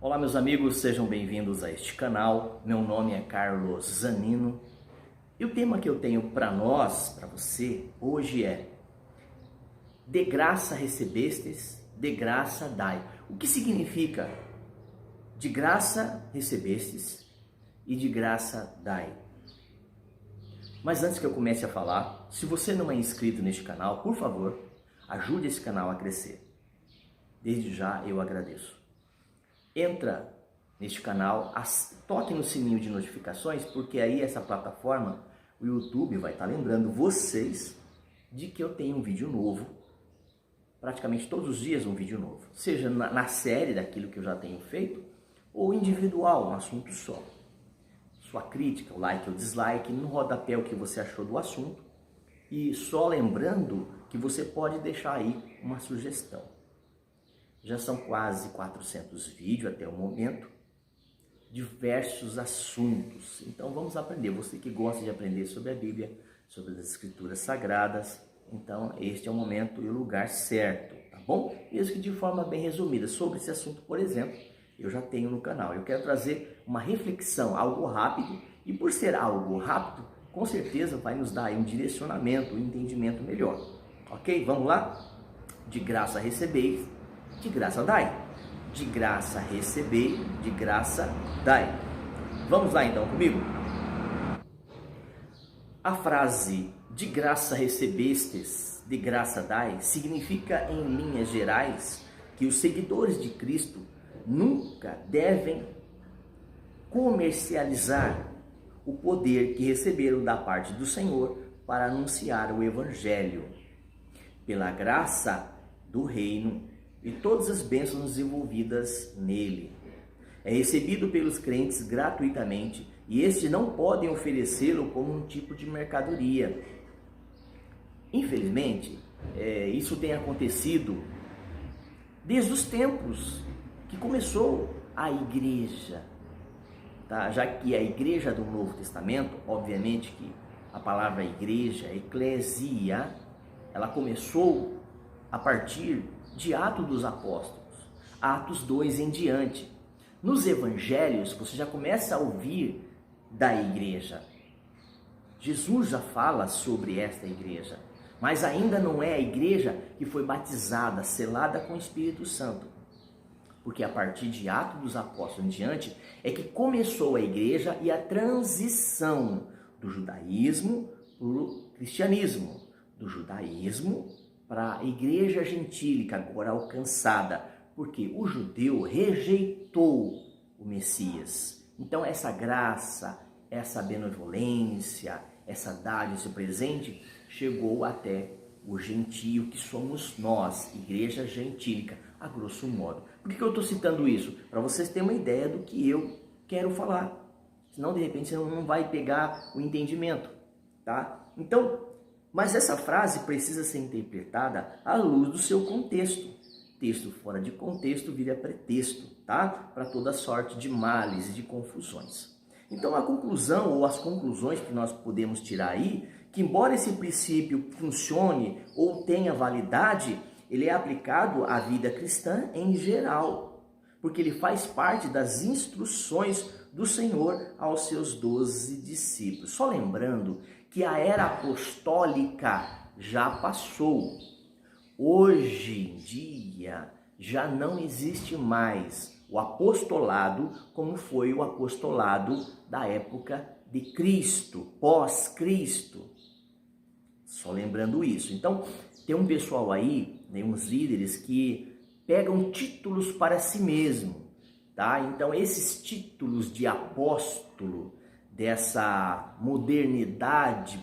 Olá meus amigos, sejam bem-vindos a este canal. Meu nome é Carlos Zanino e o tema que eu tenho para nós, para você, hoje é: de graça recebestes, de graça dai. O que significa de graça recebestes e de graça dai? Mas antes que eu comece a falar, se você não é inscrito neste canal, por favor, ajude esse canal a crescer. Desde já eu agradeço. Entra neste canal, toque no sininho de notificações, porque aí essa plataforma, o YouTube, vai estar lembrando vocês de que eu tenho um vídeo novo, praticamente todos os dias um vídeo novo, seja na série daquilo que eu já tenho feito, ou individual, um assunto só. Sua crítica, o like ou dislike, no rodapé o que você achou do assunto, e só lembrando que você pode deixar aí uma sugestão. Já são quase 400 vídeos até o momento, diversos assuntos. Então vamos aprender. Você que gosta de aprender sobre a Bíblia, sobre as Escrituras Sagradas, então este é o momento e o lugar certo, tá bom? Mesmo que de forma bem resumida. Sobre esse assunto, por exemplo, eu já tenho no canal. Eu quero trazer uma reflexão, algo rápido, e por ser algo rápido, com certeza vai nos dar aí um direcionamento, um entendimento melhor. Ok? Vamos lá? De graça recebeis, de graça dai. De graça receber, de graça dai. Vamos lá então comigo? A frase de graça recebestes, de graça dai, significa em linhas gerais que os seguidores de Cristo nunca devem comercializar o poder que receberam da parte do Senhor para anunciar o Evangelho. Pela graça do reino e todas as bênçãos envolvidas nele. É recebido pelos crentes gratuitamente e estes não podem oferecê-lo como um tipo de mercadoria. Infelizmente, isso tem acontecido desde os tempos que começou a igreja. Tá? Já que a igreja do Novo Testamento, obviamente que a palavra igreja, eclesia, ela começou a partir de Atos dos Apóstolos, Atos 2 em diante. Nos evangelhos você já começa a ouvir da igreja. Jesus já fala sobre esta igreja, mas ainda não é a igreja que foi batizada, selada com o Espírito Santo. Porque a partir de Atos dos Apóstolos em diante é que começou a igreja e a transição do judaísmo para o cristianismo, do judaísmo para a igreja gentílica agora alcançada, porque o judeu rejeitou o Messias. Então essa graça, essa benevolência, essa dádiva, esse presente, chegou até o gentio que somos nós, igreja gentílica, a grosso modo. Por que eu estou citando isso? Para vocês terem uma ideia do que eu quero falar. Senão, de repente, você não vai pegar o entendimento, tá? Então, mas essa frase precisa ser interpretada à luz do seu contexto. Texto fora de contexto vira pretexto, tá? Para toda sorte de males e de confusões. Então a conclusão ou as conclusões que nós podemos tirar aí, que embora esse princípio funcione ou tenha validade, ele é aplicado à vida cristã em geral, porque ele faz parte das instruções do Senhor aos seus 12 discípulos. Só lembrando que a era apostólica já passou. Hoje em dia já não existe mais o apostolado como foi o apostolado da época de Cristo, pós-Cristo. Só lembrando isso. Então, tem um pessoal aí, uns líderes que pegam títulos para si mesmo, tá? Então, esses títulos de apóstolo, dessa modernidade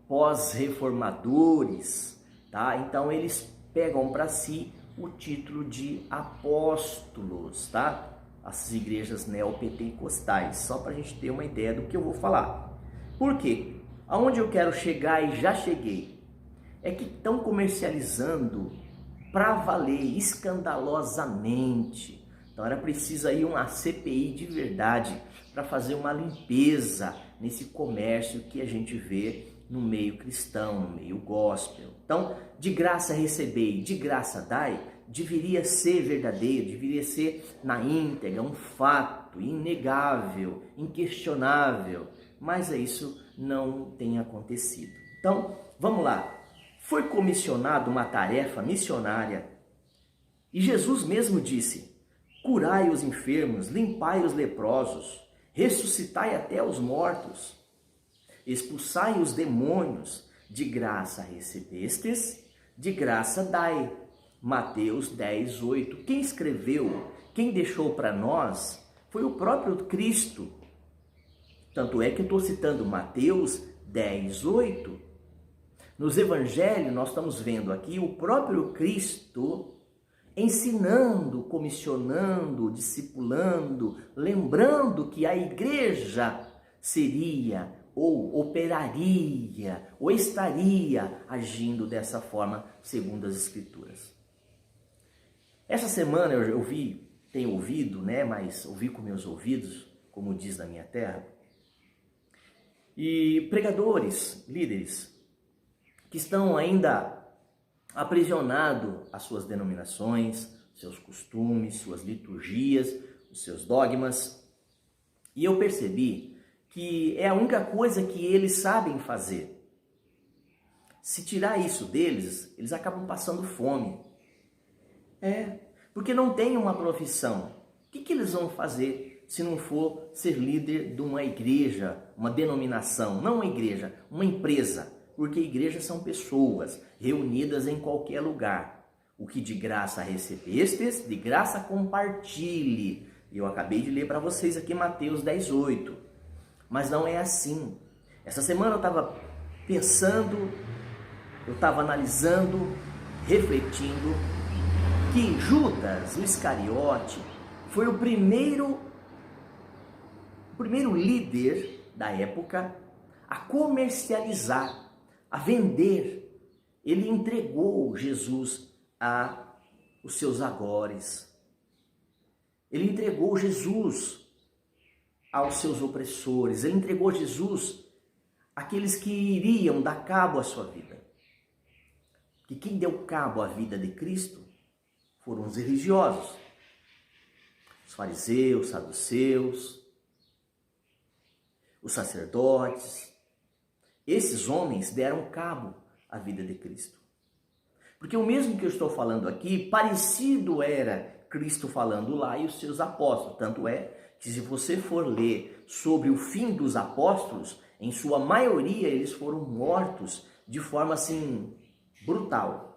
pós-reformadores, tá? Então eles pegam para si o título de apóstolos, tá? As igrejas neopentecostais, só para a gente ter uma ideia do que eu vou falar. Por quê? Aonde eu quero chegar e já cheguei, é que estão comercializando para valer, escandalosamente. Então era preciso aí uma CPI de verdade para fazer uma limpeza nesse comércio que a gente vê no meio cristão, no meio gospel. Então, de graça recebei, de graça dai, deveria ser verdadeiro, deveria ser na íntegra, um fato inegável, inquestionável, mas isso não tem acontecido. Então, vamos lá. Foi comissionado uma tarefa missionária e Jesus mesmo disse: curai os enfermos, limpai os leprosos, ressuscitai até os mortos, expulsai os demônios, de graça recebestes, de graça dai. Mateus 10, 8. Quem escreveu, quem deixou para nós, foi o próprio Cristo. Tanto é que eu estou citando Mateus 10, 8. Nos evangelhos nós estamos vendo aqui o próprio Cristo ensinando, comissionando, discipulando, lembrando que a igreja seria ou operaria, ou estaria agindo dessa forma, segundo as Escrituras. Essa semana eu tenho ouvido, mas ouvi com meus ouvidos, como diz na minha terra, e pregadores, líderes, que estão ainda aprisionados às suas denominações, seus costumes, suas liturgias, os seus dogmas, e eu percebi que é a única coisa que eles sabem fazer. Se tirar isso deles, eles acabam passando fome. Porque não tem uma profissão. O que eles vão fazer se não for ser líder de uma igreja, uma denominação? Não uma igreja, uma empresa. Porque igrejas são pessoas reunidas em qualquer lugar. O que de graça recebestes, de graça compartilhe. Eu acabei de ler para vocês aqui Mateus 10, 8. Mas não é assim. Essa semana eu estava pensando, eu estava analisando, refletindo, que Judas, o Iscariote, foi o primeiro líder da época a comercializar, a vender. Ele entregou Jesus aos seus agores. Ele entregou Jesus aos seus opressores. Ele entregou Jesus àqueles que iriam dar cabo à sua vida. Que quem deu cabo à vida de Cristo foram os religiosos, os fariseus, saduceus, os sacerdotes. Esses homens deram cabo à vida de Cristo. Porque o mesmo que eu estou falando aqui, parecido era Cristo falando lá e os seus apóstolos. Tanto é que se você for ler sobre o fim dos apóstolos, em sua maioria eles foram mortos de forma assim brutal.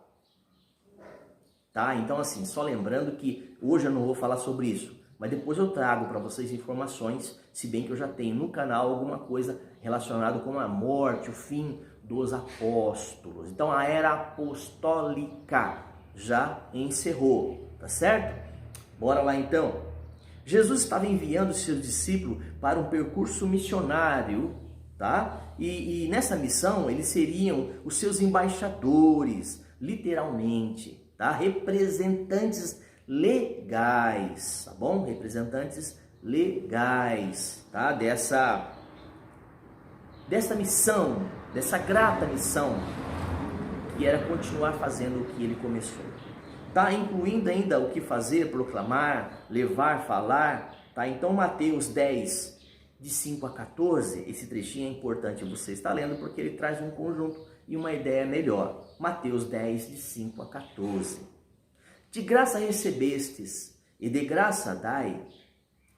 Tá? Então assim, só lembrando que hoje eu não vou falar sobre isso, mas depois eu trago para vocês informações, se bem que eu já tenho no canal alguma coisa relacionada com a morte, o fim dos apóstolos. Então a era apostólica já encerrou, tá certo? Bora lá então. Jesus estava enviando seus discípulos para um percurso missionário, tá? E nessa missão eles seriam os seus embaixadores, literalmente, tá? Representantes legais, tá bom? Representantes legais, tá? Dessa missão, dessa grata missão, que era continuar fazendo o que ele começou. Tá? Incluindo ainda o que fazer, proclamar, levar, falar, tá? Então Mateus 10, de 5 a 14, esse trechinho é importante você estar lendo, porque ele traz um conjunto e uma ideia melhor. Mateus 10, de 5 a 14. De graça recebestes, e de graça dai.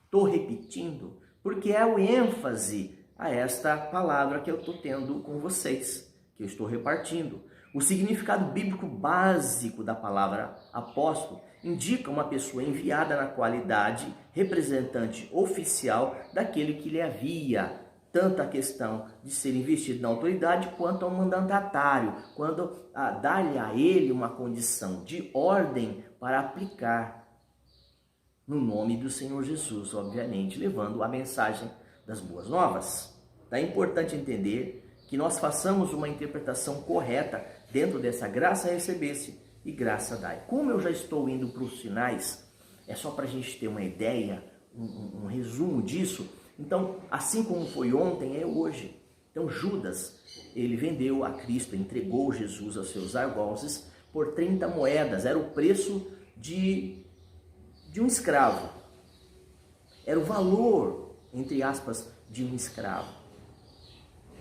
Estou repetindo, porque é o ênfase a esta palavra que eu estou tendo com vocês, que eu estou repartindo. O significado bíblico básico da palavra apóstolo indica uma pessoa enviada na qualidade representante oficial daquele que lhe havia tanto a questão de ser investido na autoridade quanto ao mandatário, quando dá-lhe a ele uma condição de ordem para aplicar no nome do Senhor Jesus, obviamente, levando a mensagem das boas novas. É importante entender que nós façamos uma interpretação correta dentro dessa graça recebesse e graça dai. Como eu já estou indo para os sinais, é só para a gente ter uma ideia, um resumo disso. Então, assim como foi ontem, é hoje. Então, Judas, ele vendeu a Cristo, entregou Jesus aos seus algozes por 30 moedas. Era o preço de um escravo. Era o valor, entre aspas, de um escravo.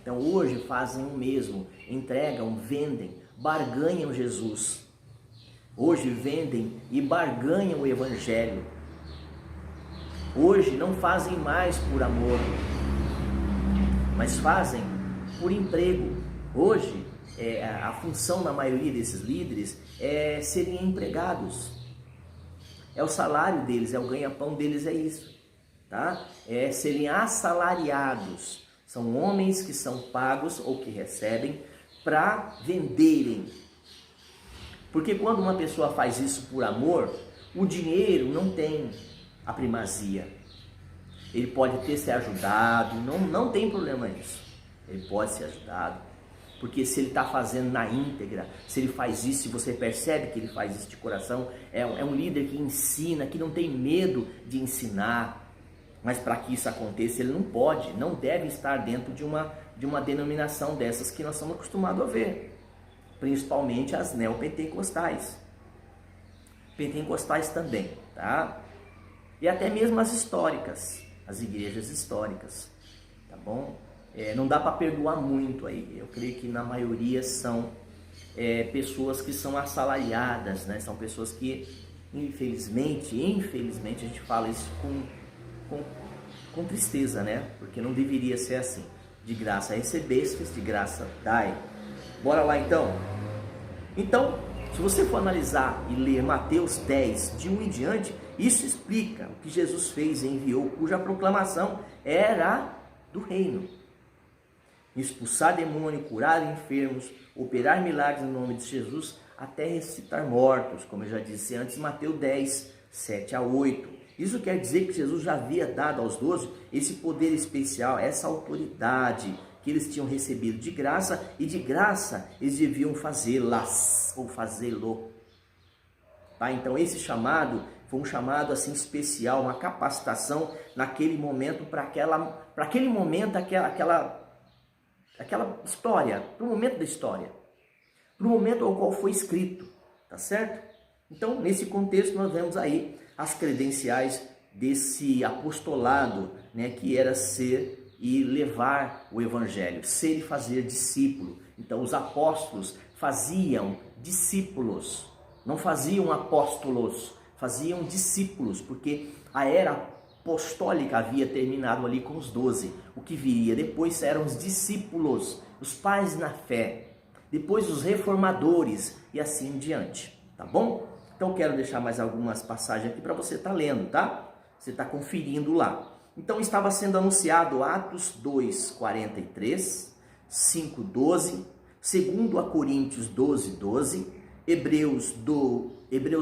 Então hoje fazem o mesmo, entregam, vendem, barganham Jesus. Hoje vendem e barganham o Evangelho. Hoje não fazem mais por amor, mas fazem por emprego. Hoje a função da maioria desses líderes é serem empregados. É o salário deles, é o ganha-pão deles, é isso. Tá? É serem assalariados. São homens que são pagos ou que recebem para venderem. Porque quando uma pessoa faz isso por amor, o dinheiro não tem a primazia. Ele pode ter se ajudado, não tem problema nisso. Ele pode ser ajudado. Porque se ele está fazendo na íntegra, se ele faz isso, se você percebe que ele faz isso de coração, é um líder que ensina, que não tem medo de ensinar. Mas para que isso aconteça, ele não deve estar dentro de uma denominação dessas que nós estamos acostumados a ver. Principalmente as neopentecostais. Pentecostais também, tá? E até mesmo as históricas, as igrejas históricas, tá bom? Não dá para perdoar muito aí. Eu creio que na maioria são pessoas que são assalariadas, né? São pessoas que, infelizmente a gente fala isso com tristeza, né? Porque não deveria ser assim. De graça recebestes, de graça dai. Bora lá então? Então, se você for analisar e ler Mateus 10, de 1 em diante, isso explica o que Jesus fez e enviou, cuja proclamação era do reino. Expulsar demônio, curar enfermos, operar milagres no nome de Jesus, até ressuscitar mortos, como eu já disse antes, Mateus 10, 7 a 8. Isso quer dizer que Jesus já havia dado aos 12 esse poder especial, essa autoridade que eles tinham recebido de graça, e de graça eles deviam fazê-las ou fazê-lo. Tá? Então esse chamado foi um chamado assim especial, uma capacitação naquele momento para aquele momento, aquela história, para o momento da história, para o momento ao qual foi escrito, tá certo? Então nesse contexto nós vemos aí as credenciais desse apostolado, né, que era ser e levar o evangelho, ser e fazer discípulo. Então os apóstolos faziam discípulos, não faziam apóstolos, faziam discípulos, porque a era apostólica havia terminado ali com os 12. O que viria depois eram os discípulos, os pais na fé, depois os reformadores e assim em diante, tá bom? Então quero deixar mais algumas passagens aqui para você estar lendo, tá? Você está conferindo lá. Então estava sendo anunciado Atos 2, 43, 5, 12, 2 Coríntios 12, 12, Hebreus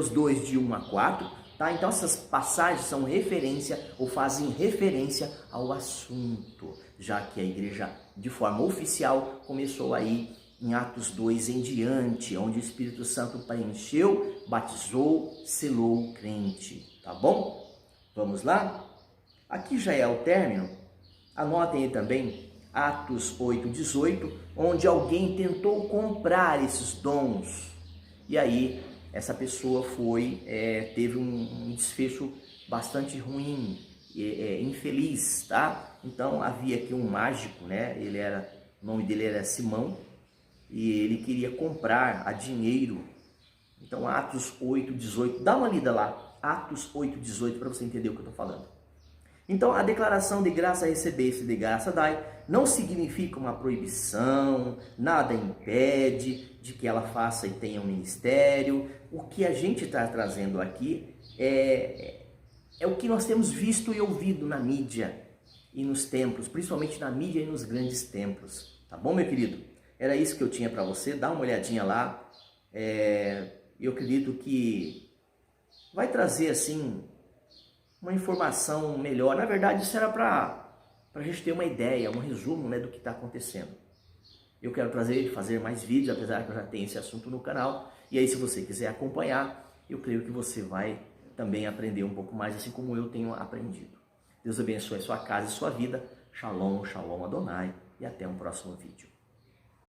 2, de 1 a 4, tá? Então essas passagens são referência ou fazem referência ao assunto, já que a igreja de forma oficial começou aí em Atos 2 em diante, onde o Espírito Santo preencheu, batizou, selou o crente, tá bom? Vamos lá? Aqui já é o término. Anotem aí também Atos 8, 18, onde alguém tentou comprar esses dons. E aí essa pessoa teve um desfecho bastante ruim, infeliz, tá? Então havia aqui um mágico, né? O nome dele era Simão, e ele queria comprar a dinheiro. Então Atos 8, 18, dá uma lida lá, Atos 8, 18, para você entender o que eu estou falando. Então a declaração de graça recebeste, de graça dai, não significa uma proibição, nada impede de que ela faça e tenha um ministério. O que a gente está trazendo aqui é o que nós temos visto e ouvido na mídia e nos templos, principalmente na mídia e nos grandes templos. Tá bom, meu querido? Era isso que eu tinha para você, dá uma olhadinha lá. Eu acredito que vai trazer assim uma informação melhor. Na verdade, isso era para a gente ter uma ideia, um resumo, né, do que está acontecendo. Eu quero fazer mais vídeos, apesar que eu já tenho esse assunto no canal. E aí, se você quiser acompanhar, eu creio que você vai também aprender um pouco mais, assim como eu tenho aprendido. Deus abençoe a sua casa e sua vida. Shalom, shalom Adonai. E até um próximo vídeo.